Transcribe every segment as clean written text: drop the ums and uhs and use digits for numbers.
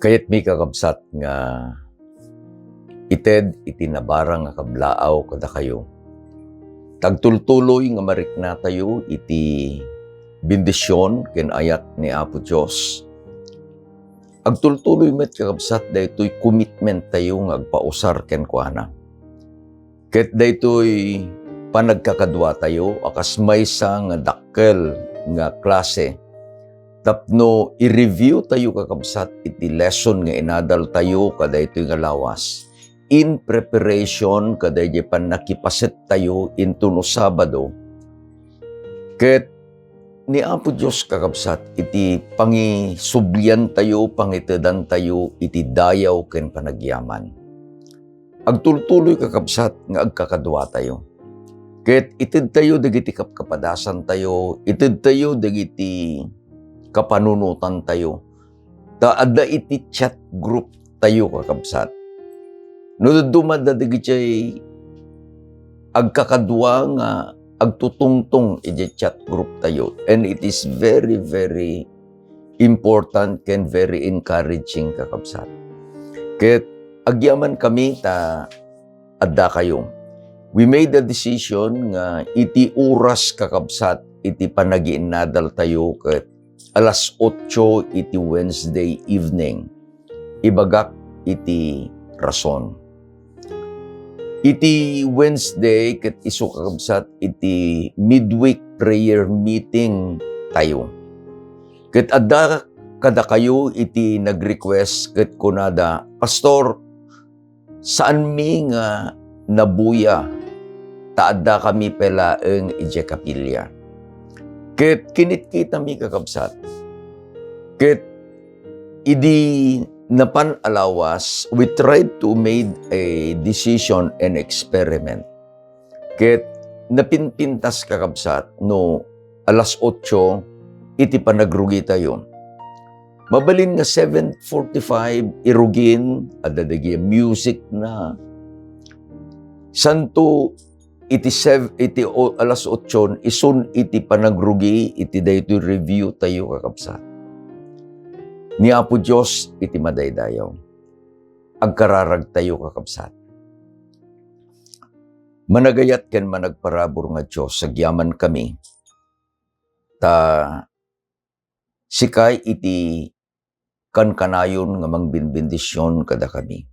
Kaya't may kakabsat nga ited itinabarang nga kablaaw kada kayo. Tagtultuloy nga marikna tayo iti bendisyon ken ayat ni Apo Dios. Agtultuloy met kakabsat daytoy commitment tayo nga agpausar ken kuana. Ket daytoy panagkakadwa tayo akas maysa nga dakkel nga klase. Tapno i-review tayo kakabsat iti lesson nga inadal tayo kada ito'y nga lawas. In preparation kada iti pan nakipaset tayo into no Sabado. Ket ni Apo Dios kakabsat iti pangisublyan tayo, pangitedan tayo iti dayaw ken panagyaman. Agtultuloy kakabsat nga agkakadwa tayo. Ket ited tayo dagiti kapkapadasan tayo, ited tayo dagiti kapanunutan tayo. Adda iti chat group tayo kakabsat. No dumada dagiti agkakadwa nga agtutungtong iti chat group tayo. And it is very, very important and very encouraging kakabsat. Ket agyaman kami ta adda kayo. We made the decision nga iti oras kakabsat iti panagiinadal tayo ket alas 8 iti Wednesday evening. Ibagak iti rason. Iti Wednesday ket isu kakabsat iti midweek prayer meeting tayo. Ket adda kada kayo iti nag-request ket kunada, Pastor, saan mi nga nabuya taadda kami pelaeng ije kapilya. Ket kinit kita mi kakabsat. Ket idi napan alawas, we tried to made a decision and experiment. Ket napinpintas kakabsat no alas 8 iti panagrugi tayo. Mabalin nga 7:45 irugin adadagi music na. Santo iti alas 8 isun iti panagrugi iti daytoy review tayo kakabsat. Ni Apo Dios iti madaydayaw. Agkararag tayo kakabsat. Managayat ken managparabor nga Dios sagyaman kami. Ta sikay iti kankanayon nga mangbinbendisyon kada kami.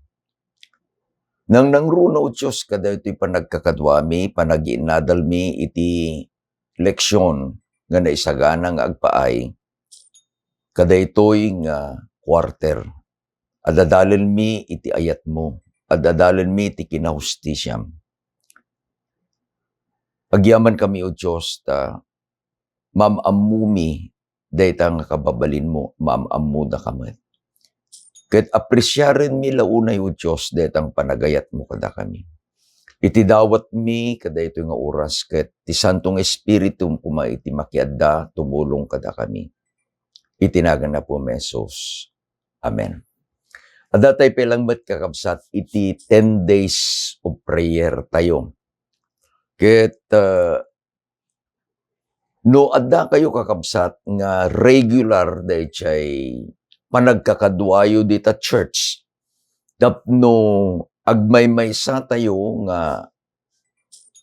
Nang nangruno Diyos kada ito'y panagkakadwami, panagiinadal mi iti leksyon nga naisagana nga agpaay, kada ito'y nga quarter. Adadalin mi iti ayat mo, adadalin mi iti kinahustisyam. Agyaman kami o Diyos ta mamamumi dayta nga kababalin mo, mamamuda kami. Ket apresyarin mi launay o Diyos detang panagayat mo kada kami. Iti dawat mi kada ito nga oras ket ti Santong Espiritum kuma iti makiadda tumulong kada kami. Itinagan na po mesos. Amen. Adda tayo pelang met kakabsat iti 10 days of prayer tayo. Ket no adda kayo kakabsat nga regular dayjay panagkakadwayo dita church. Tapno agmaymaysa tayo nga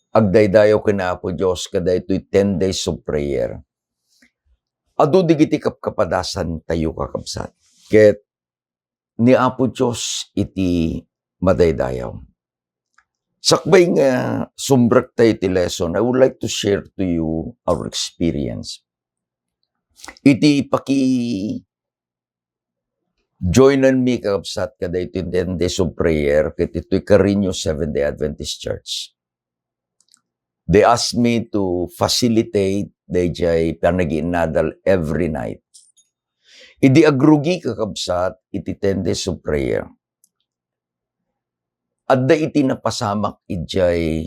agdaydayo kina Apo Dios kada ito'y 10 days of prayer. Adu digiti kapkapadasan tayo kakabsat. Ket ni Apo Dios iti madaydayaw. Sakbay nga sumbrak tayo iti lesson, I would like to share to you our experience. Iti joinan mi kakabsat kada ito 10 days of prayer ket ito'y Carino Seventh-day Adventist Church. They asked me to facilitate dayjay panagiinadal every night. Idi agrugi kakabsat iti 10 days of prayer. Adda iti napasamak ijay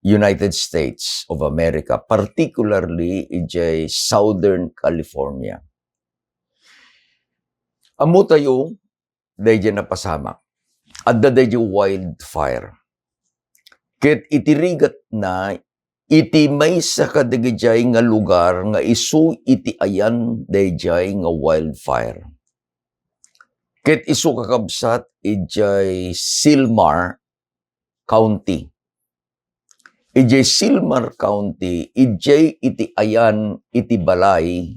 United States of America, particularly ijay Southern California. Amo tayo, dayjay napasamak. Adda dayjay wildfire. Ket itirigat na iti maysa kadagijay nga lugar nga isu iti ayan dayjay nga wildfire. Ket isu kakabsat ijay Silmar County. Ijay Silmar County, ijay iti ayan iti balay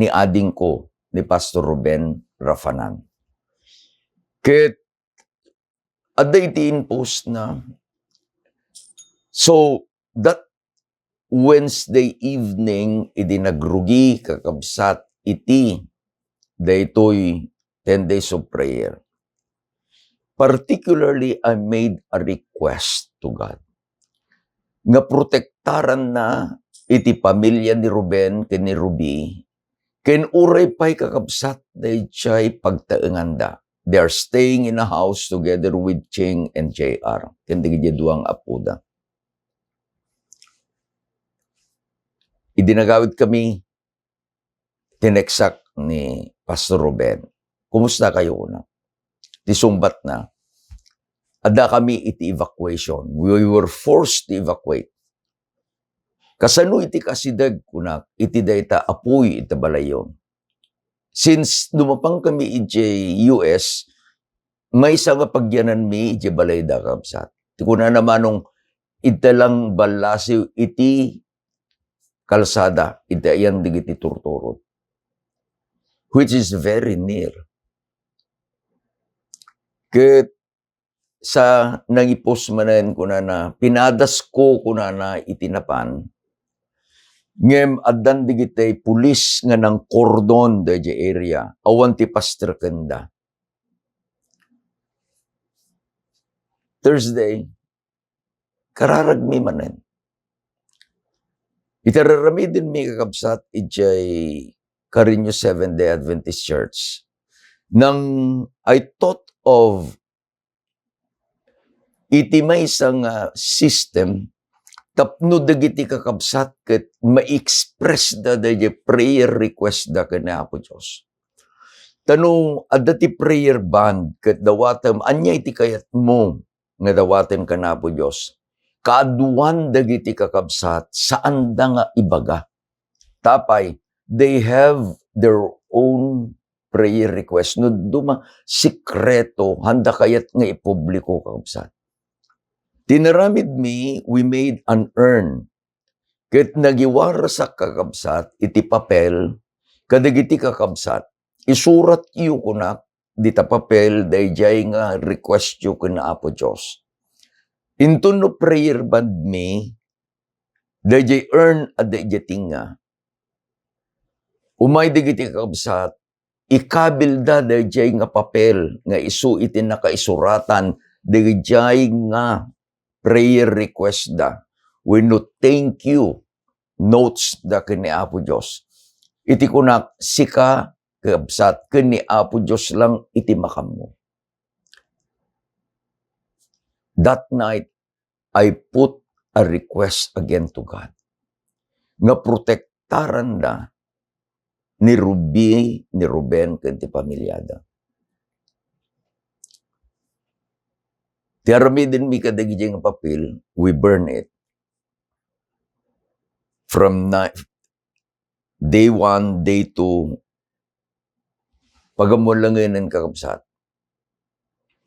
ni ading ko, ni Pastor Ruben Rafanan. Ket adda iti post na, so that Wednesday evening, iti nagrugi kakabsat iti daytoy 10 days of prayer. Particularly, I made a request to God nga protektaran na iti pamilya ni Ruben ken ni Ruby ken uray pay kakabsat dayjay pagtaenganda. They are staying in a house together with Ching and JR. Ken digiti duang apuda. Idinagawid kami, tineksak ni Pastor Ruben. Kumusta kayo na? Tisumbat na. Ada kami iti evacuation. We were forced to evacuate. Kasano iti kasidag kunak, iti dayta apoy iti balayon. Since dumapang kami iti US, may isa nga pagyanan mi iti balay da kabsat. Kuna namanong italang balasiw iti kalsada, iti ayan digiti turturot. Which is very near. Ket sa nangipos manen kuna na pinadas ko kuna na itinapan ngem addan digitay pulis nga nang cordon da area awan ti pastor kenda. Thursday kararag mi manen itararami din mi kakabsat ijay Carino Seventh-day Adventist Church nang I thought of iti may isang system tapno dagiti kakabsat ket ma-express da prayer request da ken Apo Dios. Tanong adda ti prayer band ket dawatem anya iti kayat mo nga dawatem ken Apo Dios. Kaaduan dagiti kakabsat saan da nga ibaga. Tapay they have their own prayer request no duma sikreto handa kayat nga ipubliko kakabsat. Tinaramid mi, we made an urn. Ket nagiwar sa kakabsat, iti papel, kadagiti kakabsat, isurat yu kunak, dita papel, dayjay nga request yu kuna Apo Diyos. Into no prayer band mi, dayjay urn at dayjay tinga. Umay digiti kakabsat, ikabilda dayjay nga papel, nga isu iti nakaisuratan, dayjay nga prayer request da. We no thank you notes da kini Apo Diyos. Iti kunak sika kabsat kini Apo Diyos lang iti makam mo. That night, I put a request again to God. Nga protektaran da ni Ruby, ni Ruben, kanti pamilyada. Tiarami din mi kadagiti nga papel, we burn it. From day 1, day 2, pagamulangan kakabsat.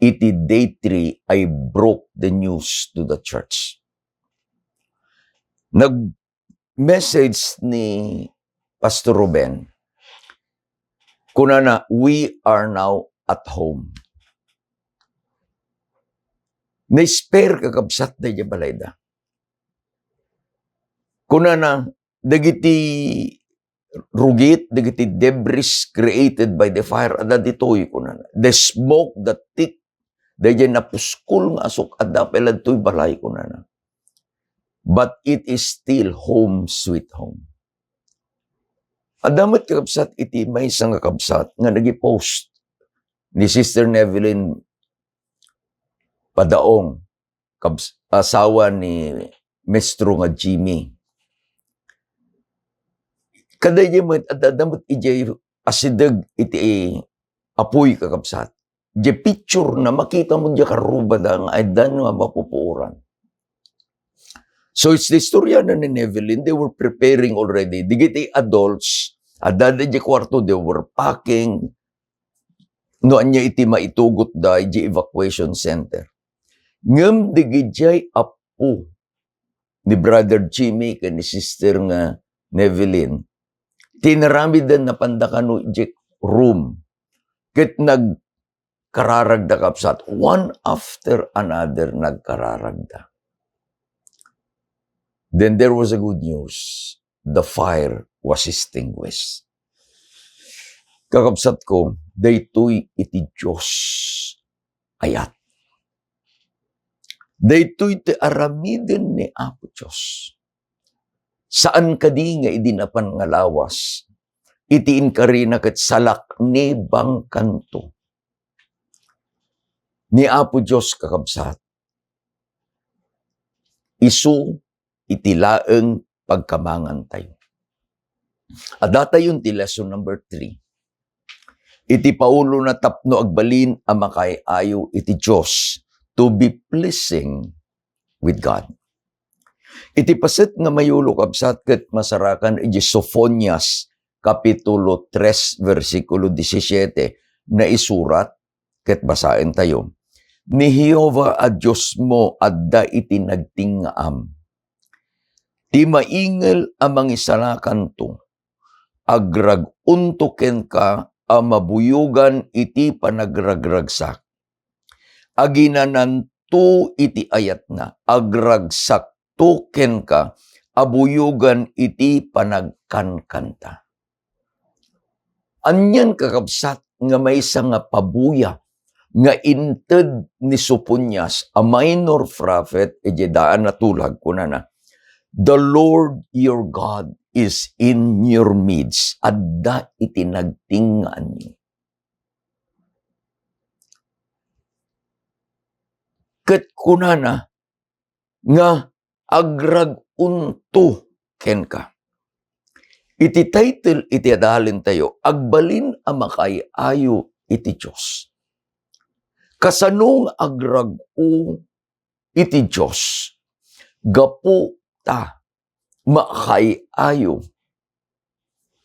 Iti day 3, I broke the news to the church. Nag-message ni Pastor Ruben, kuna na, we are now at home. Na-spare kakabsat na yung balayda. Kuna na, dagiti rugit, dagiti debris created by the fire, ada ditoy kuna na. The smoke, the thick, dagiti napuskul nga asok, ada pelad to'y balay kuna na. But it is still home, sweet home. Adamat kakabsat, iti may isang kakabsat, nga nag-post ni Sister Nevelyn Padaong, asawa ni Mestro nga Jimmy. Kada yung adamot ijay asidag iti apoy kakabsat. Di picture na makita mo di karubada nga ay dan nga mapupuuran. So it's the story na ni Nevelyn, they were preparing already. Digiti adults, adada di kwarto, they were packing. noan niya iti maitugot da iti evacuation center. Ngem digijay apo ni Brother Jimmy ken ni Sister nga Nevelyn, tinaramidan na pandakano iti room. Ket nagkararagda kapsat, one after another nagkararagda. Then there was a good news. The fire was extinguished. Kakabsat ko, daytoy iti Diyos ayat. Daytoy ti aramiden ni Apo Diyos. Saan kadi nga idinapan nga lawas, iti inkarina ket salak ni bangkanto. Ni Apo Diyos kakabsat. Isu iti laeng pagkamangan tayo. Adata yung ti lesson number 3. Iti Paulo na tapno agbalin ang makaayo iti Diyos to be pleasing with God. Iti paset nga mayulo kabsat ket masarakan iti Sophonias kapitulo 3 versikulo 17 na isurat ket basaen tayo. Ni Jehova a Diyos mo adda iti nagtingaam. Ti maingel amang isalakan to. Agrag untuken ka a mabuyugan iti panagragragsak. Aginanan to iti ayat na. Agragsak tuken ka abuyugan iti panagkankanta. Anyan kakabsat nga maysa nga pabuya nga inted ni Sophonias a minor prophet iti daan na tulag kunana. The Lord your God is in your midst. Adda iti nagtingaan niyo. Ket kunana nga agrag unto ken ka. Iti title iti adalin tayo, agbalin a makaayo iti Diyos. Kasanong agrag u iti Diyos. Gapu ta makaayo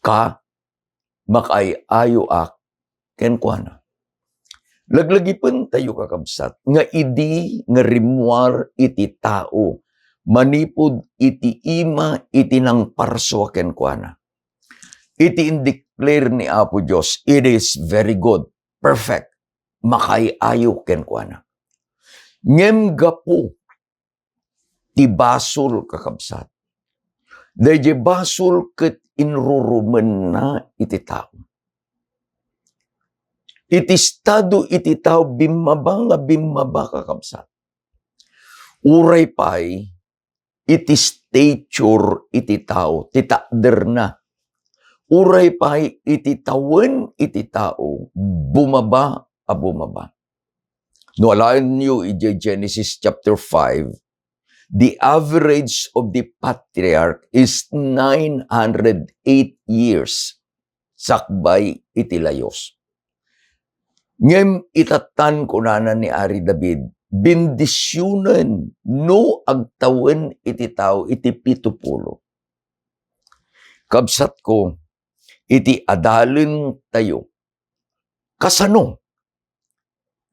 ka, makaayo ak ken kuana. Laglagipan tayo kakabsat, nga idi nga rimuar iti tao, manipod iti ima iti nang parso ken kuana. Iti indeclare ni Apo Diyos, it is very good, perfect, makaayo ken kuana. Ngem gapo, ti basol kakabsat. Dahil basol ket inrurumen na iti tao. Iti estado iti tao bimaba kakabsat. Uray pay iti stature iti tao, titakder na. Uray pay iti tawen iti tao, bumaba. No, alain nyo iti Genesis chapter 5, the average of the patriarch is 908 years. Sakbay iti layos. Ngem itatan kunana ni Ari David, bendisyunen no agtawen iti tao iti 70. Kabsat ko, iti adalin tayo. Kasano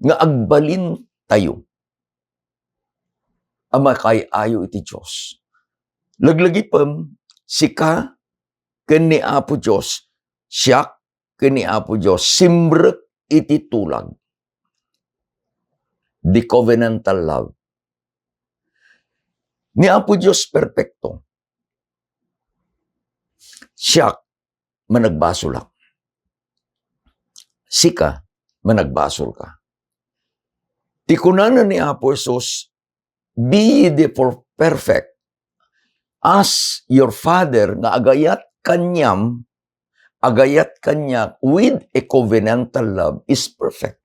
nga agbalin tayo. Ama kay ayo iti Diyos. Laglagipam, sika ken ni Apo Diyos, siyak ken ni Apo Diyos, simbrek iti tulag. The covenantal love. Ni Apo Diyos perpekto. Siyak managbasol lang. Sika managbasol ka. Ti kunana ni Apo Jesus, be ye therefore perfect as your Father nga agayat kanyam, agayat kanya with a covenantal love is perfect.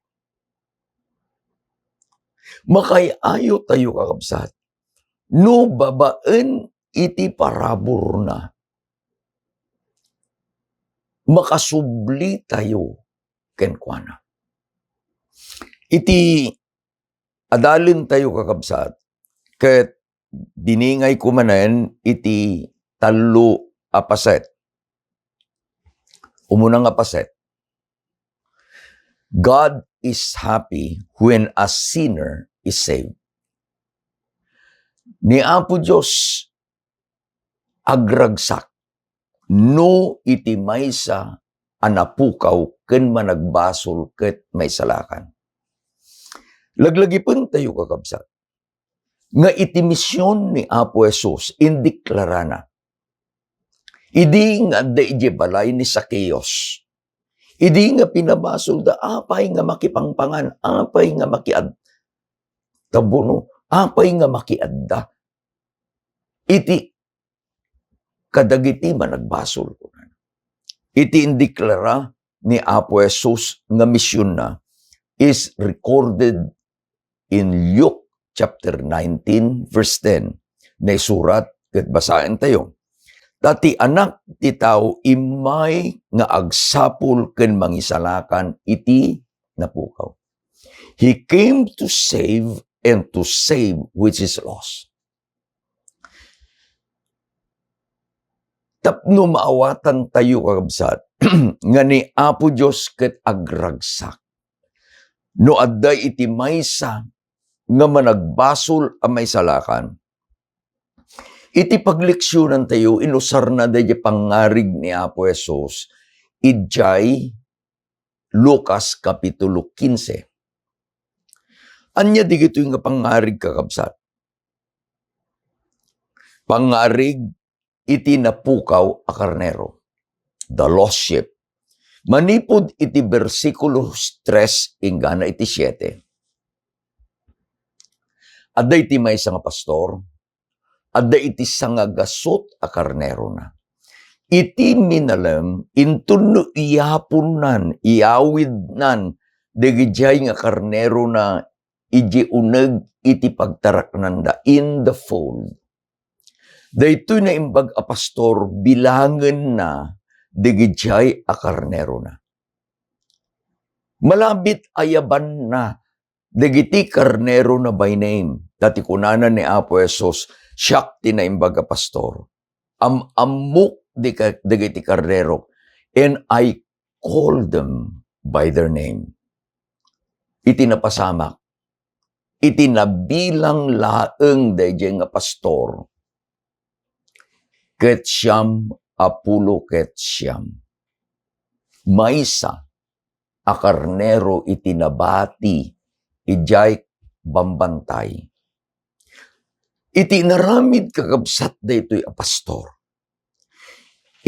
Makayayo tayo kakabsat. No babaen iti parabor na. Makasubli tayo kenkwana. Iti adalin tayo kakabsat. Ket diningay ko manen iti talo apaset. Umunang apaset. God is happy when a sinner is saved. Ni Apo Diyos agragsak no iti maysa anapukaw ken managbasol ket may salakan. Laglagipon tayo kakabsat. Nga iti misyon ni Apo Jesus indeklarana. Idi nga da ije balay ni Sakeos. Idi nga pinabasol da apay nga makipangpangan, apay nga makiad tabuno, apay nga makiadda. Iti kadagiti managbasol ko. Iti indeklara ni Apo Jesus nga misyon na is recorded in Luke chapter 19 verse 10 na isurat ket basaen tayo. Dati anak ti tao imay nga agsapul ken mangisalakan iti napukaw. He came to save and to save which is lost. Tapno maawatan tayo kakabsat nga ni Apo Diyos ket agragsak. No adday iti maysa nga managbasol a may salakan. Iti pagleksyonan tayo inusar na dahi pangarig ni Apo Jesus idjay Lucas kapitulo 15. Anya digito nga pangarig kakabsat. Pangarig iti napukaw a karnero. The lost sheep. Manipod iti versikulo 3 ingana iti 7. Adda iti maysa nga pastor, adda iti sanga gasot a karnero na. Iti minalem intunno iyapon nan, iyawid nan, dagijay nga karnero na iji uneg iti pagtaraknan da in the fold. Daytoy na imbag a pastor bilangen na dagijay a karnero na. Malabit ayaban na dagiti karnero na by name. Dati kunanan ni Apo Jesus, siyak tinaimbag a pastor. Amuk dagiti karnero, and I call them by their name. Iti napasamak, iti nabilang laeng dayjay nga pastor, ket siyam apulo ket siyam. Maysa a karnero iti nabati, ijay bambantay. Iti naramid kakabsat daytoy a pastor.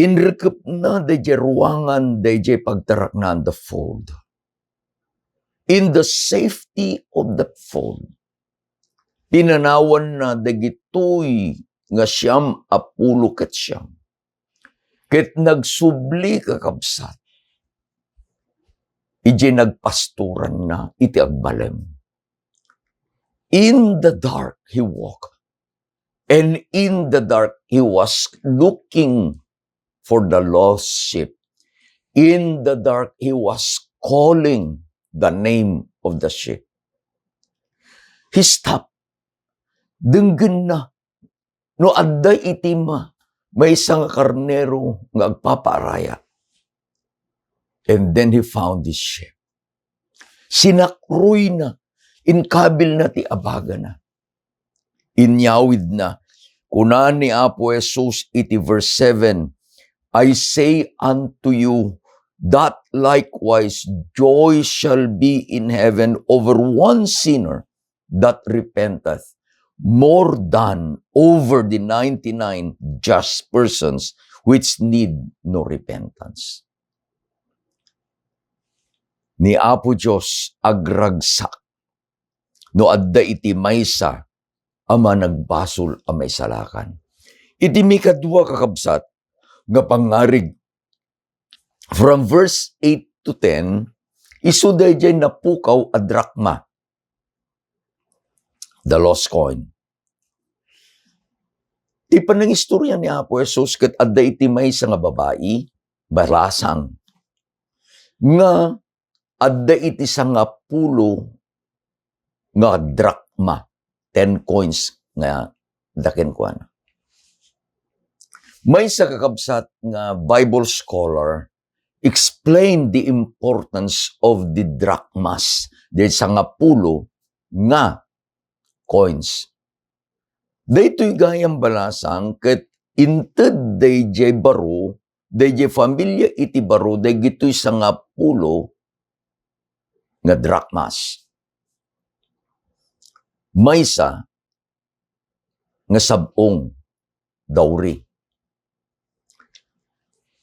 Inrekep na dayjay ruangan dayjay pagtaraknan the fold. In the safety of the fold. Tinanawan na dagitoy nga siyam apulo ket siyam. Ket nagsubli kakabsat. Ije nagpasturan na iti agbalem. In the dark he walked. And in the dark he was looking for the lost sheep. In the dark he was calling the name of the sheep. He stopped. Denggen na. No adday itima, may isang karnero nga agpapaaraya. And then he found this sheep. Sinakruy na, inkabil na ti abaga na. Inyawid na, kunan ni Apo Jesus iti verse 7, I say unto you, that likewise joy shall be in heaven over one sinner that repenteth, more than over the 99 just persons which need no repentance. Ni Apo Diyos agragsak, no adda iti maysa, ama nagbasol a may salakan. Iti mikadwa kakabsat, nga pangarig, from verse 8 to 10, isu dayjay napukaw a drachma, the lost coin. Ti panang istorya ni Apo Jesus ket adda iti maysa nga babae, balasang, nga adda iti sangapulo nga drachma, 10 coins nga daken kuana. May sa kakabsat nga Bible scholar explain the importance of the drachmas, dahil sa nga pulo nga coins. Daytoy gayang balasang ket inted dayjay baro, dayjay familia iti baro, dayjay sa nga pulo nga drachmas. Maysa nga sabong dawri.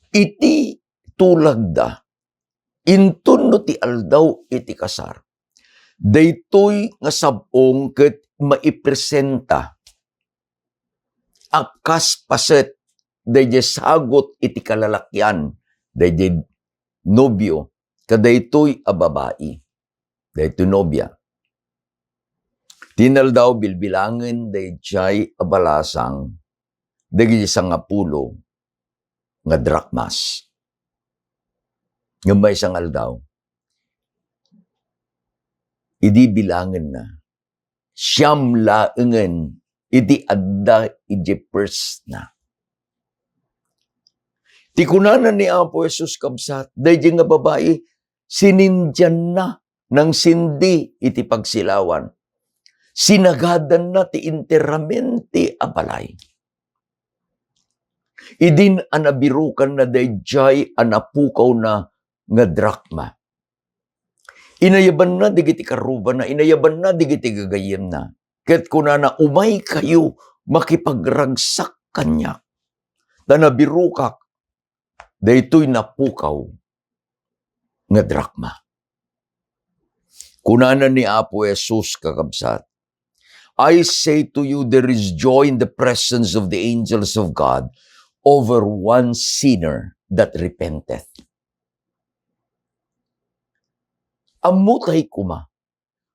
Iti tulagda, intun no ti aldaw iti kasar. Daytoy nga sabong ket maipresenta akas paset dayjay sagot iti kalalakyan, dayjay nobyo, kadaytoy a babae, daytoy nobya. Tinaldaw bilbilangen dayjay a balasang dayjay sa nga pulo nga drachmas. Ngambay sang aldaw, idi bilangen na, siyam laengen, idi adda iji pers na. Ti kunanan ni Apo Jesus kabsat, dayjay nga babae, sinindyan na ng sindi iti pagsilawan. Sinagadan na ti interamenti a balay. Idin anabirukan na dayjay anapukaw na nga drachma. Inayaban na digiti karuban na, inayaban na digiti gagayem na. Ket kunana umay kayo makipagragsak kanya. Tanabirukak, daytoy napukaw nga drachma. Kunana ni Apo Jesus kakabsat, I say to you, there is joy in the presence of the angels of God over one sinner that repenteth. Amutay kuma,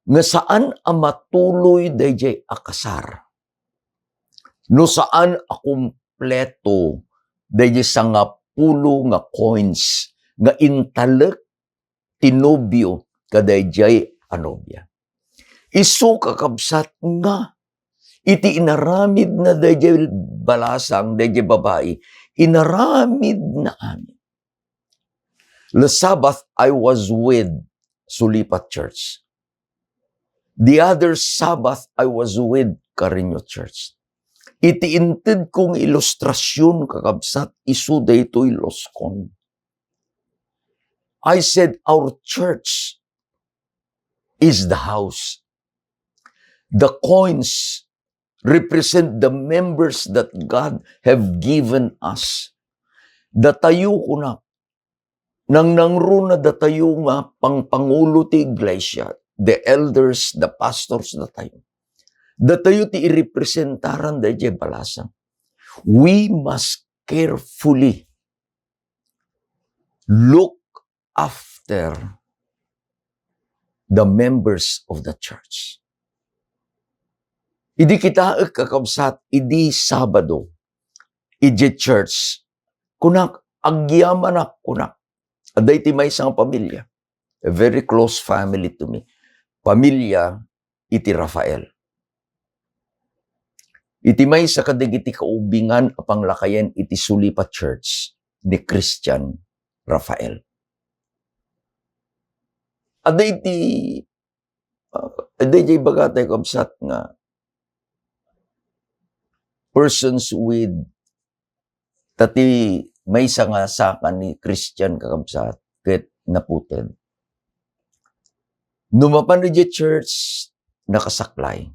nga saan ang matuloy dayjay akasar. No saan akumpleto dayjay sa nga pulo nga coins, nga intalek tinobyo kadayjay anobya. Isu kakabsat nga, iti inaramid na dayjay balasang, dayjay babae, inaramid na amin. The Sabbath I was with Sulipat Church. The other Sabbath I was with Carino Church. Iti inted kong ilustrasyon kakabsat, isu daytoy loskon. I said our church is the house. The coins represent the members that God have given us. Datayo ko na, nang nangro na datayo nga pangpangulo ti iglesia, the elders, the pastors datayo. Datayo ti irepresentaran dayjay balasang. We must carefully look after the members of the church. Idi kita kakabsat, idi Sabado, idi church, kunak, agyaman na kunak. Aday ti may isang pamilya, a very close family to me. Pamilya, iti Rafael. Iti may sa kadigiti kaubingan apang lakayan iti Sulipat Church ni Christian Rafael. Aday ti bagatay kabsat nga persons with tati may nga saka ni Christian kakabsat ket naputed. Numapan di church nakasaklay.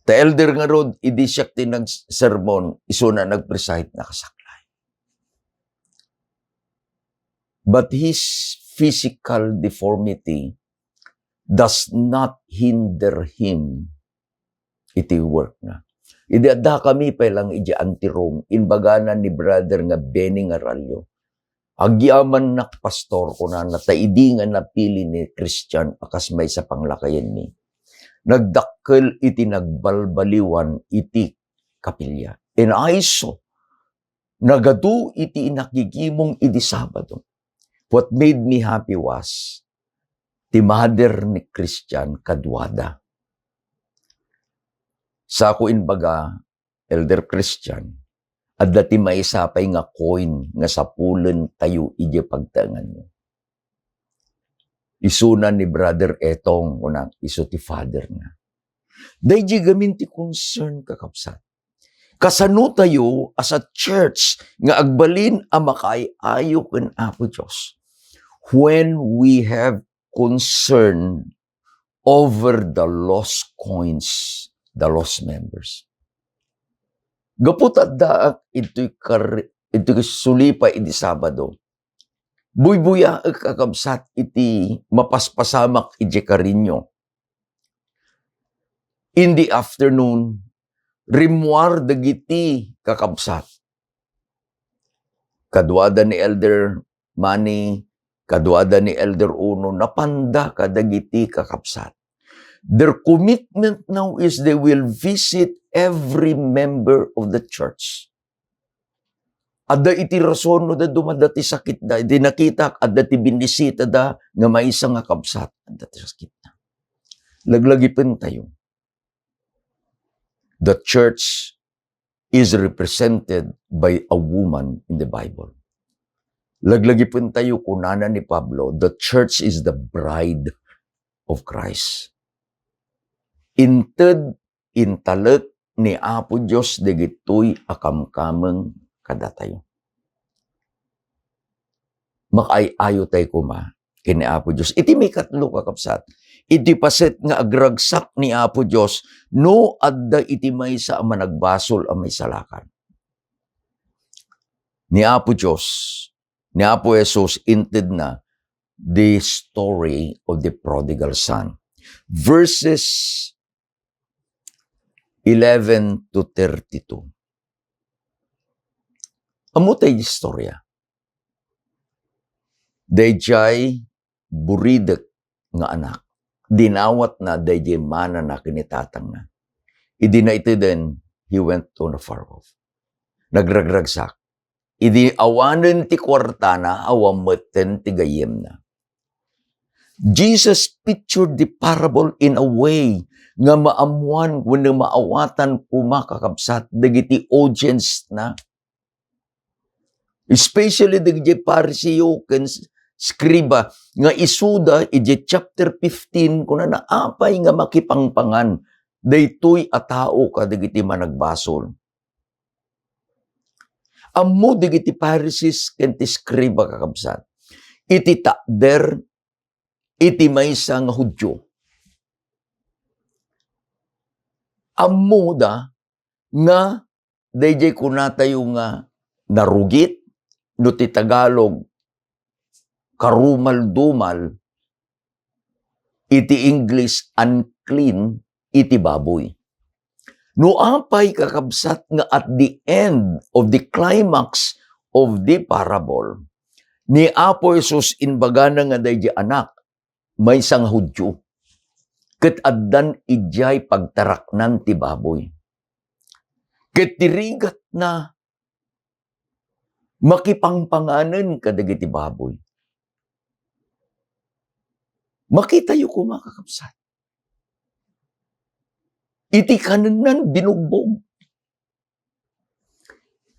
The elder nga rod idi siya tinag-sermon iso na nag-preside nakasaklay. But his physical deformity does not hinder him iti work na. Idada kami pa lang iji antirong, inbaganan ni brother nga Benny Aralio. Agyaman nak pastor ko na nataidi nga napili ni Christian akas may sa panglakayan ni. Nagdakkel iti nagbalbaliwan iti kapilya. And I saw, nagadu iti nakikimong iti Sabado. What made me happy was, ti mother ni Christian kadwada. Sa ako inbaga, Elder Christian, At dati may isapay nga coin nga sa pulen tayo ije pagtangan nyo. Isunan ni brother etong unang iso ti father na. Dahil gamin ti concern kakapsat. Kasano tayo as a church nga agbalin ang makaayo ken Apo Diyos when we have concern over the lost coins, the lost members. Gapot at daak ito'y sulipay iti Sabado. Buy-buya kakabsat iti mapaspasamak iti karinyo. In the afternoon, rimuar dagiti kakabsat. Kadwada ni Elder Manny, kadwada ni Elder Uno, napanda kadagiti kakabsat. Their commitment now is they will visit every member of the church. Adda iti rason no da dumadati sakit da, di nakita adda ti binisita da nga maisa nga kabsat, adda ti sakit na. Laglagipin tayo. The church is represented by a woman in the Bible. Laglagipin tayo kunana ni Pablo, the church is the bride of Christ. Inted, intalek ni Apo Diyos dagitoy akamkameng kadatayo. Makay-ayo tayo kuma kini Apo Diyos. Iti may katlo kakapsat. Iti paset nga agragsak ni Apo Diyos no adda iti may sa managbasol ang may salakan. Ni Apo Diyos, ni Apo Jesus inted na the story of the prodigal son. Verses 11 to 32. Amutay istorya. Dayjay buridek nga anak. Dinawat na dayjay mana na kinitatang na. Idi na ito din, he went on a far off. Nagragragsak. Idi awanen ti kwartana, awameten ti gayem na. Jesus pictured the parable in a way nga maamuan when maawatan kumakakabsat dagiti audience na. Especially dagiti Pariseo ken Skriba nga isuda iti chapter 15 kuna naapay nga makipangpangan daytoy a tao kadagiti managbasol. Ammo dagiti Pharisees ken ti Skriba kakabsat. Iti takder iti maysa nga Hudyo. Ammo da nga dayjay kunatayo nga narugit no ti Tagalog karumal-dumal, iti English unclean, iti baboy. No apay kakabsat nga at the end of the climax of the parable, ni Apo Jesus inbaga na nga dayjay anak, may sang Hudyo. Ket addan ijay pagtaraknan ti baboy. Ket tirigat na makipangpanganen kadagiti baboy. Makita yu kumakakapsat. Iti kananan binugbog.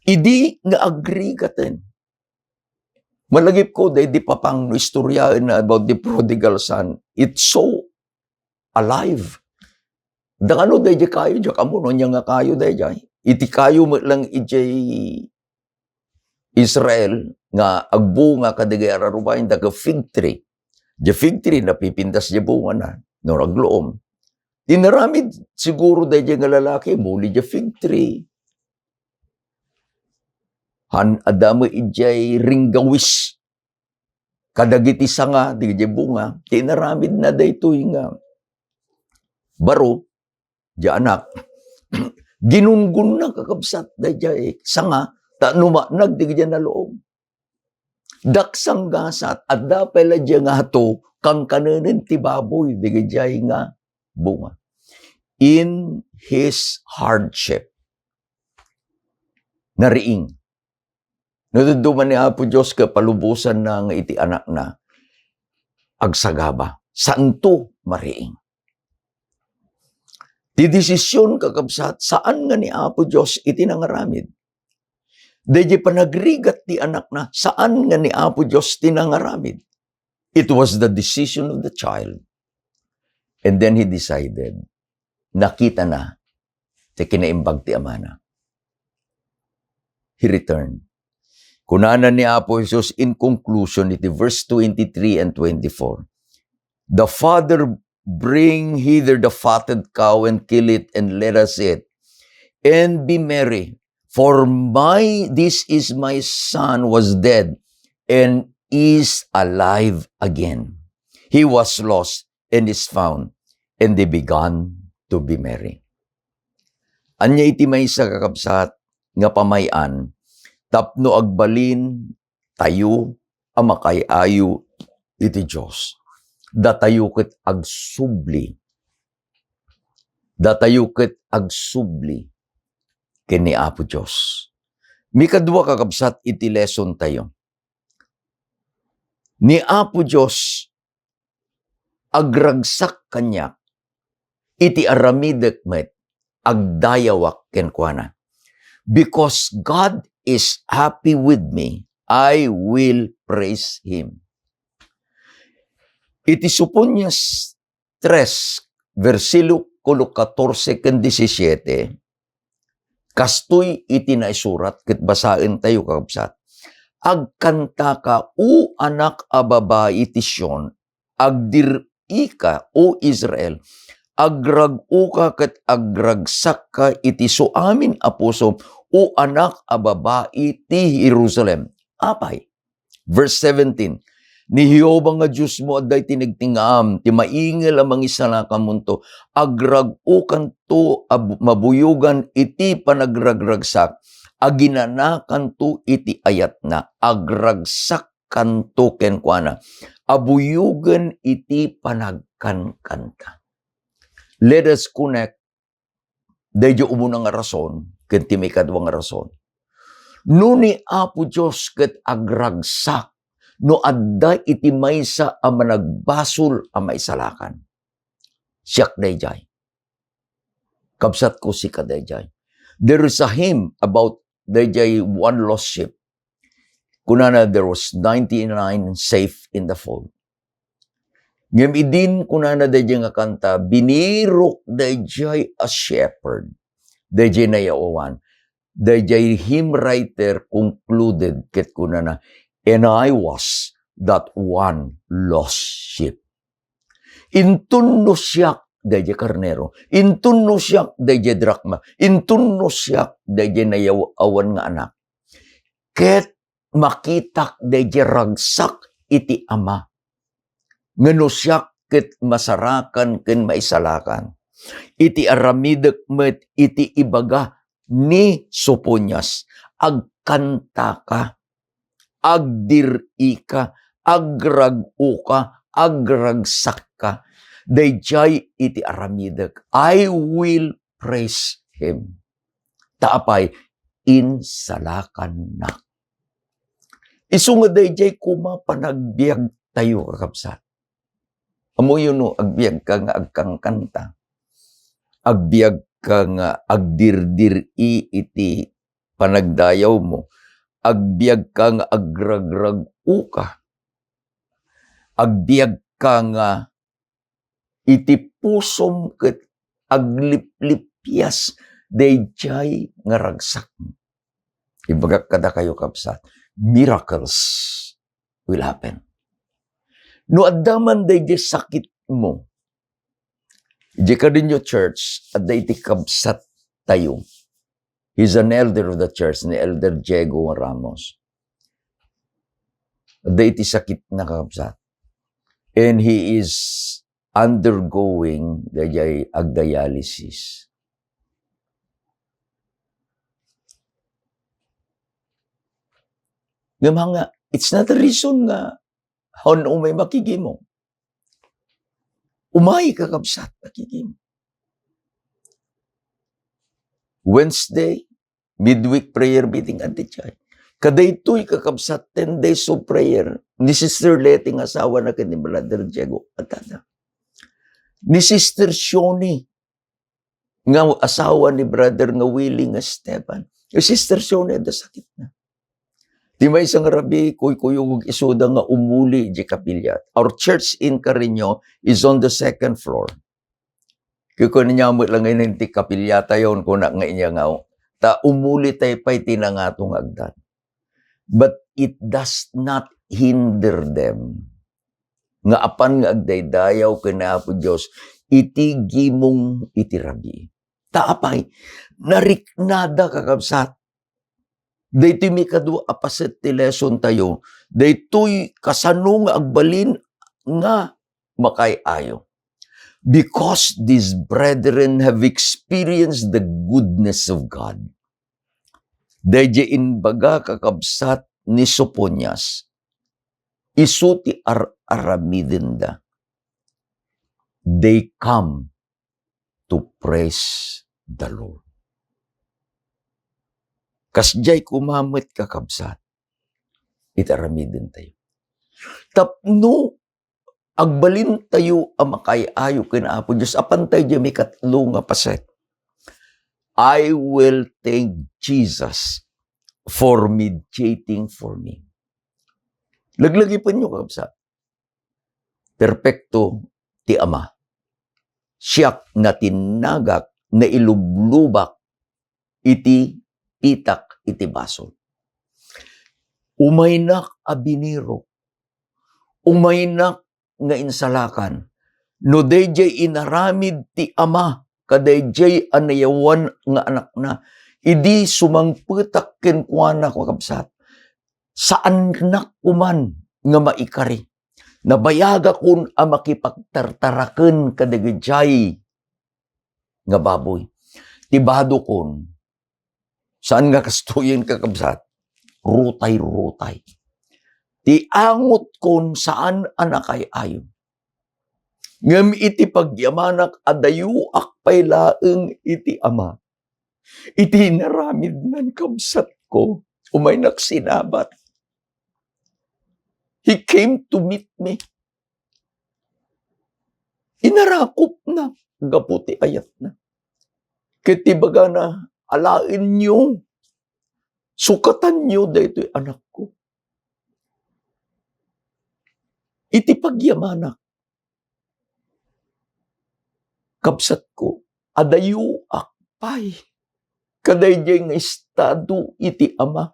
Idi nga agrigaten. Malagip ko, di papang istoryaan na about the prodigal son. It's so alive. Da ano dahi kayo, diya kamo no niya nga kayo dahi. Iti kayo lang ijay Israel nga agbunga kadigay ararubayin daga fig tree. Diya fig tree napipintas diya bunga na no ragloom. Tinaramid siguro dahi nga lalaki muli diya fig tree. Han adamo ijay ringgawis. Kadagiti sanga diya bunga. Tinaramid na daytoy nga baro diya anak. Ginunggun na kakabsat dahi sanga ta numanag diya na loob. Daksang gasat at dapela diya nga hato kang kananin ti baboy digay nga bunga. In his hardship, nariing. Naduduman ni Apo Diyos ka palubusan na nga iti anak na agsagaba. Santo mariing. Ti desisyon kakabsat, saan nga ni Apo Diyos iti nangaramid? Dahil panagrigat ti anak na, saan nga ni Apo Diyos tinangaramid? It was the decision of the child. And then he decided, nakita na, ti kinaimbag ti ama na. He returned. Kunana ni Apo Jesus in conclusion, iti verse 23 and 24. The father bring hither the fatted cow and kill it and let us eat and be merry. For this is my son was dead and is alive again. He was lost and is found, and they began to be merry. Anya iti maysa kakabsat nga pamayan, tapno agbalin tayo amakayayo iti Diyos. Datayo ket agsubli. Datayo ket agsubli kini Apo Diyos. Mikadwa kakabsat iti lesson tayo. Ni Apo Diyos agragsak kanyak iti aramidek met agdayawak kenkwana. Because God is happy with me, I will praise Him. Iti Suponyas 3, versikulo 14 ken 17, kastoy iti naisurat ket basaen tayo kakabsat. Agkanta ka o anak a babae ti Sion, agdiri ka o Israel, agrag-o ka ket agragsak ka iti suamin a puso o anak a babae ti Jerusalem. Apay. Verse 17. Ni Jehovah nga Diyos mo aday tinigtingam, ti maingel amang isalakamunto, agrag-o kanto mabuyugan iti panagragragsak, aginanakan to iti ayat na, agragsak kanto kenkwana, abuyugan iti panagkankanta. Let us connect, dahil umunang rason, ket may kadwang rason. No ni Apo Diyos ket agragsak, no adda iti maysa a managbasol a maisalakan. Siyak dayjay. Kabsat ko si kadayjay. There is a hymn about dayjay one lost sheep. Kunana there was 99 safe in the fold. Ngem idin kunana dayjay nga kanta, binirok dayjay a shepherd. Dayjay nayawan. Dayjay hymn writer concluded ket kunana, and I was that one lost sheep. Intun no siyak dayjay karnero. Intun no siyak dayjay drakma. Intun no siyak dayjay nayawan nga anak. Ket makitak dayjay ragsak iti ama. Ngano siyak ket masarakan ken maisalakan. Iti aramidek met iti ibaga ni Suponyas. Agkanta ka. Agdiri ka, agrag-o ka, agragsak ka, dayjay iti aramidek. I will praise Him. Taapay, insalakan na. Isu nga dayjay kuma panagbiag tayo kakabsat. Amo yun no, agbiag ka nga agkangkanta. Agbiag ka nga agdirdiri iti panagdayaw mo. Agbiag ka nga agragrag-o ka. Agbiag ka nga iti pusom ket agliplipyas dayjay nga ragsak. Ibagak kada kayo kabsat, miracles will happen. No addaman dayjay sakit mo, di ka din yung church, aday iti kabsat tayo. He's an elder of the church, ni Elder Diego Ramos. Aday iti sakit na kakabsat. And he is undergoing dayjay agdialysis. Ngam nga, it's not a reason nga how na umay makigimo. Umay kakabsat makigimo. Wednesday, midweek prayer meeting at the church. Kadaytoy kakabsat 10 days of prayer. Ni Sister Letty ng asawa na ni Brother Diego Atana. Ni Sister Shoni nga asawa ni Brother nga Willie nga Esteban. Yung Sister Shoni ada sakit na. Ti may isang rabi, kuyog isuda nga umuli di kapilyat. Our church in Carino is on the second floor. Kiko niya mo lang ngayon ti kapilyata yon kung na nga inya nga. Ta umuli tayo pa'y tinangatong agdan. But it does not hinder them. Nga apan nga agdaydayaw kinapo Diyos, iti gimong iti rabi. Taapay, nariknada kakabsat. Daytoy mi kadwa apaset ti lesson tayo. Daytoy kasano nga agbalin nga makayayo. Because these brethren have experienced the goodness of God. Dayjay inbaga kakabsat ni Soponias. Isu ti aramidenda. They come to praise the Lord. Kasjay kumamit kakabsat, itaramidin tayo. Tapno, agbalin tayo ang makayayo kinaapo Diyos, apan tayo dyan may katlo nga paset. I will thank Jesus for mediating for me. Laglagi pa niyo kakabsat. Perpekto ti Ama. Siyak na tinagak na ilublubak iti itak iti baso. Umaynak a biniro. Umaynak nga insalakan. No dayjay inaramid ti Ama, kadayjay anayawan nga anak na. Idi sumangpetak kenkwana ko kabsat. Saan nak kuman nga maikari. Nabayaga kun a makipagtartaraken kadagajay nga baboy. Tibado kun saan nga kastuyin kakabsat? Rutay-rutay. Ti angot kon saan anakay ayon. Ngam iti pagyamanak adayu akpay laeng iti Ama. Iti naramid nan kabsat ko. Umay naksinabat. He came to meet me. Inarakop na. Gaputi ayat na. Kitibaga na alain nyo. Sukatan nyo daytoy anak ko. Iti pagyamanak. Kabsat ko. Adayu akpay. Kadayjay nga estado iti Ama.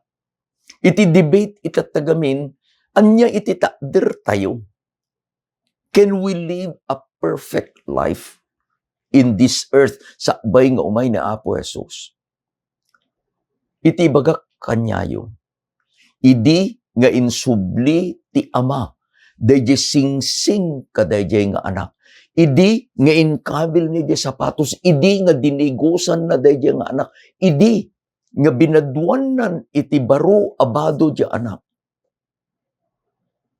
Iti debate itatagamin. Anya iti takder tayo. Can we live a perfect life in this earth sakbay nga umay na Apo Jesus? Iti bagak kanyayo. Idi nga insubli ti Ama. Dayjay sing-sing kadayjay nga anak. Idi nga inkabil ni di sapatos. Idi nga dinigusan na dayjay nga anak. Idi nga binadwanan iti baro abado di anak.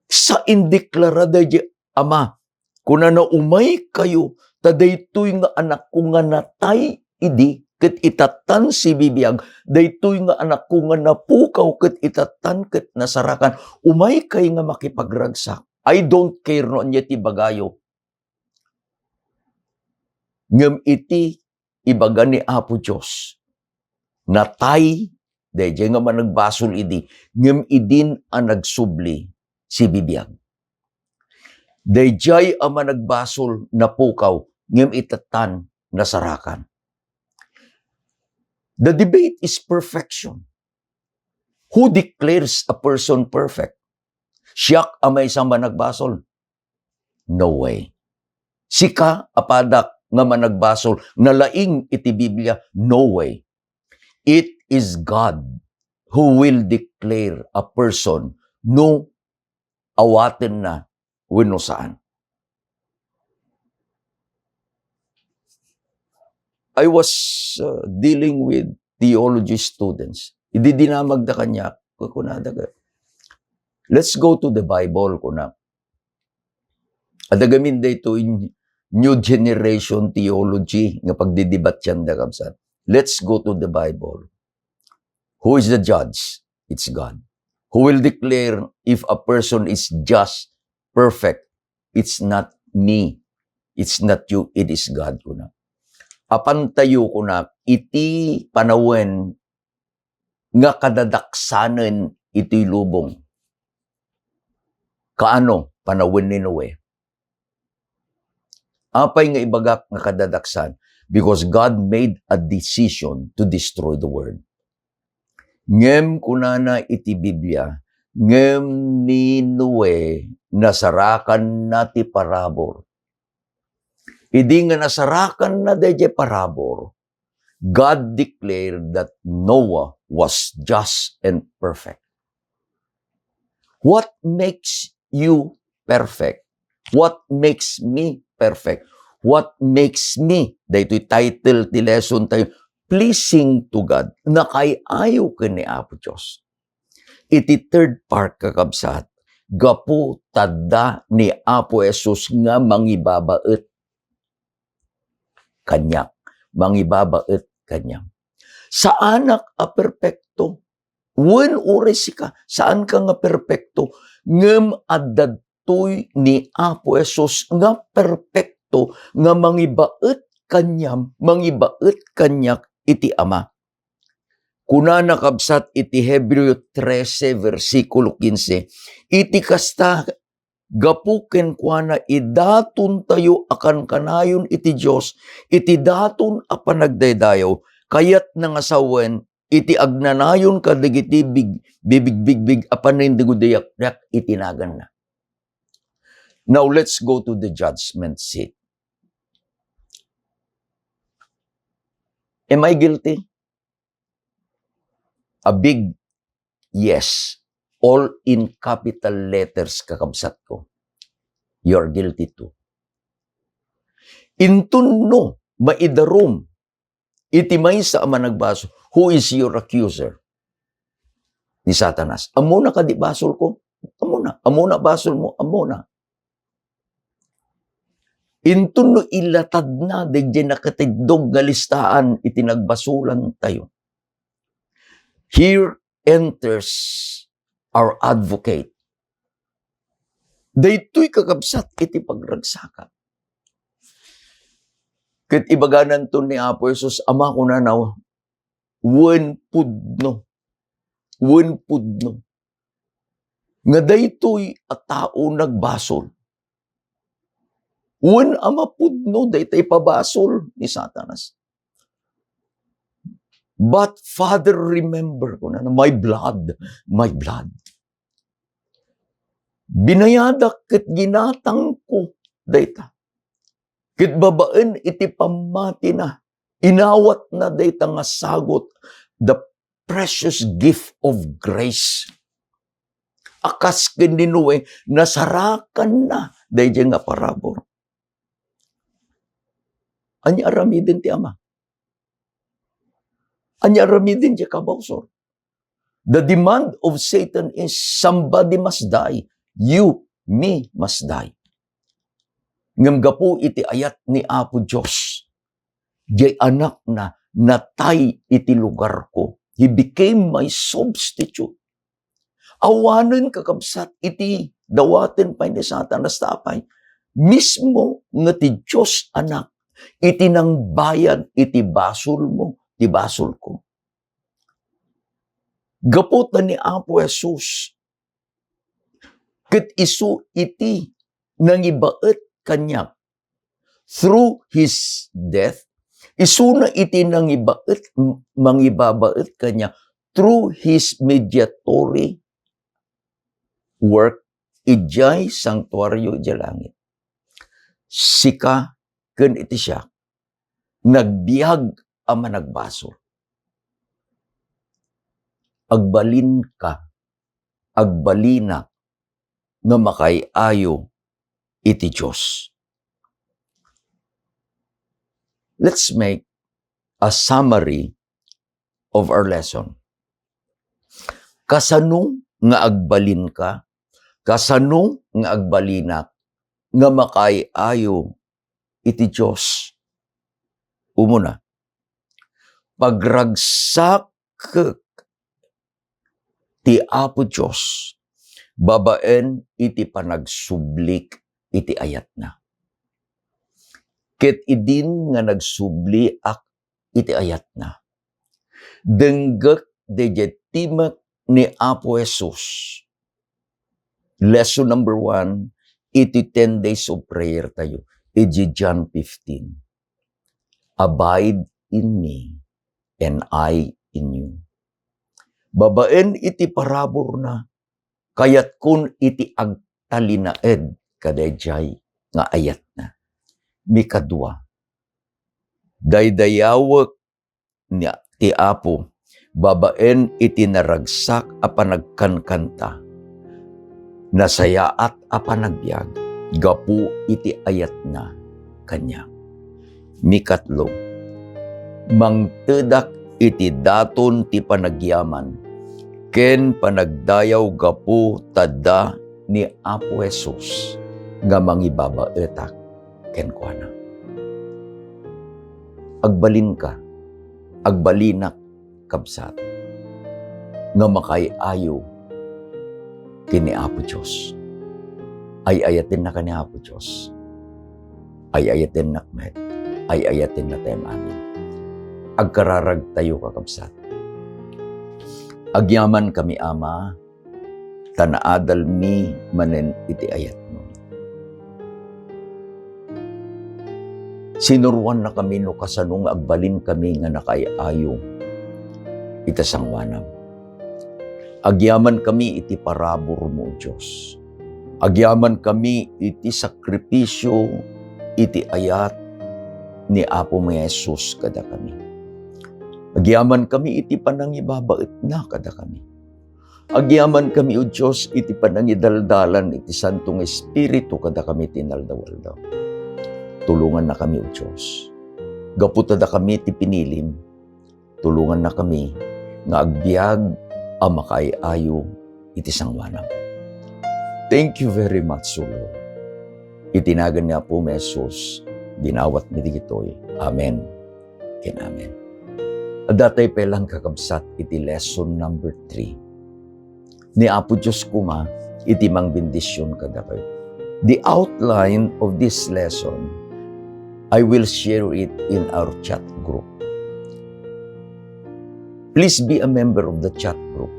Sa indeklarada di Ama, kuna na umay kayo, tadaytoy nga anak ko nga natay, idi, ket itatan si bibiyag, daytoy nga anak ko nga napukaw, ket itatan, ket nasarakan, umay kay nga makipagragsak. I don't care no anya ti bagayo. Ngem iti ibaga ni Apo Diyos, natay, dayjay nga managbasol idi, ngem idin ang nagsubli, si bibiyag. Dayjay ama nagbasol na pukaw, ngem itatan nasarakan. The debate is perfection. Who declares a person perfect? Siyak amay isang managbasol? No way. Sika apadak nga managbasol, nalaing iti Biblia? No way. It is God who will declare a person no awatin na wenno saan. I was dealing with theology students. Idi dinamag da kanya, kunada ka. Let's go to the Bible kuna. Adagamin da ito in new generation theology nga pagdidibat yan da kabsat. Let's go to the Bible. Who is the judge? It's God. Who will declare if a person is just, perfect? It's not me. It's not you. It is God ko na. Apan tayo ko na, iti panawen nga kadadaksanen ito'y lubong. Kaano panawin ni Noe? Apay nga ibagak nga kadadaksan because God made a decision to destroy the world. Ngem kunana iti Biblia, ngem ni Noe nasarakan na ti parabor. Idi nga nasarakan na deje parabor, God declared that Noah was just and perfect. What makes you perfect? What makes me perfect? What makes me, dahito title ti lesson tayo, pleasing to God, na kay ayaw ka ni Apo Diyos. Iti third part kakabsat, gapu tada ni Apo Jesus nga mangibabaet kanyak. Mangibabaet kanyak. Sa anak a perpekto, wen ures ka, saan ka nga perpekto, ngem addadtoy ni Apo Jesus nga perpekto, nga mangibaet kanyam, mangibaet kanyak iti Ama. Kuna nakabsat iti Hebreo 13 versikulo 15, iti kasta gapuken kuana idaton tayo akan kanayon iti Dios, iti daton a panagdaydayaw, kayat nangasawen iti agnanayon kadagiti bibigbig apan nindigudyak itinagan na. Now let's go to the judgment seat. Am I guilty? A big yes. All in capital letters kakabsat ko. You're guilty too. Intunno, maidarum, iti may sa ama nagbaso, who is your accuser? Ni Satanas. Amuna ka di basol ko? Amuna. Amuna basol mo? Amuna. Intunno ilatad na, digdi nakatidog nga listaan, itinagbasulan tayo. Here enters our advocate. Daytoy kakabsat iti pagragsakan. Ket ibaganan to ni Apo Jesus, Ama ko na naw, wen pudno. Nga daytoy a tao nagbasol. Wen ama pudno, daytoy pabasol ni Satanas. But Father, remember ko na, my blood. Binayadak ket ginatang ko dayta. Ket babaen iti pamati na, inawat na dayta nga sagot, the precious gift of grace. Akas ken ni Noe, nasarakan na dayta nga parabor. Anya aramiden ti Ama. Anya aramiden ti kabawsor. The demand of Satan is somebody must die. You, me must die. Ngam gapu iti ayat ni Apo Diyos. Di anak na natay iti lugar ko. He became my substitute. Awanen kakabsat iti dawaten pa ni Satanas tapay. Mismo nga ti Diyos anak, iti nang bayad iti basol mo, iti basol ko. Gaputan ni Apo Jesus, ket isu iti nangibaet kanyak through His death, isu na iti nangibaet, mangibabaet kanya through His mediatory work, ijay sanctuaryo ijay langit. Sika ken iti siya, nagbiag ama nagbasol. Agbalin ka, agbalina, nga makayayo iti Diyos. Let's make a summary of our lesson. Kasano nga agbalin ka, kasano nga agbalina, nga makayayo iti Diyos. Umuna, pagragsak ti Apo Diyos, babaen iti panagsublik iti ayat na. Ket idin nga nagsubli ak iti ayat na. Denggek dejetimek ni Apo Jesus. Lesson number 1, iti 10 days of prayer tayo. Iti John 15. Abide in me, and I in you. Babaen iti parabor na, kayat kun iti agtalinaed kadayjay nga ayat na. Mikadwa, daydayawak ni ti Apo, babaen iti naragsak a panagkankanta, nasayaat a panagbiag, gapu iti ayat na kanya. Mikatlo, mangtedak iti daton ti panagyaman, ken panagdayaw gapu tada ni Apo Jesus, nga mangibabaetak ken kuana. Agbalin ka, agbalinak kabsat, nga makaiayo kini Apo Diyos. Ay ayatin na kani Apo Diyos. Ay ayatin na kmet. Ay ayatin na tayo amin. Agkararag tayo kakabsat. Agyaman kami Ama, tanaadal mi manen iti ayat mo. Sinuruan na kami no kasanung agbalin kami nga nakaiayo itasangwanam. Agyaman kami iti parabor mo, Diyos. Agyaman kami iti sakripisyo, iti ayat ni Apo mo Jesus kada kami. Agyaman kami iti panangibabait na kada kami. Agyaman kami, O Diyos, iti panangidaldalan iti Santong Espiritu kada kami tinaldawaldaw. Tulungan na kami, O Diyos. Gaputada kami iti pinilim. Tulungan na kami nga agbiag ang makaiayo iti sangwanam. Thank you very much, O Lord. Itinagan niya po, Jesus, dinawat mi digitoy. Amen. Ken amen. Adatay pelang kakabsat iti lesson number 3. Ni Apo Diyos kuma, iti mang bendisyon kada kayo. The outline of this lesson, I will share it in our chat group. Please be a member of the chat group.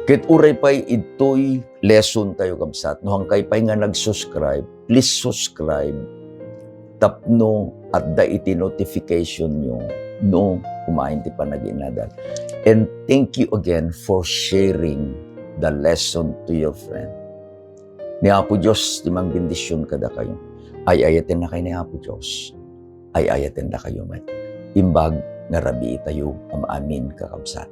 Ket uray pa'y ito'y lesson tayo kabsat. No hangkay pa'y nga nag-subscribe, please subscribe. Tapno at da iti notification nyo no kumain ti panaginadal. And thank you again for sharing the lesson to your friend. Ni Apo Diyos, timang bendisyon kada kayo. Ay ayatin na kayo ni Apo Diyos. Ay ayatin na kayo, met. Imbag nga rabi tayo, amin kakabsat.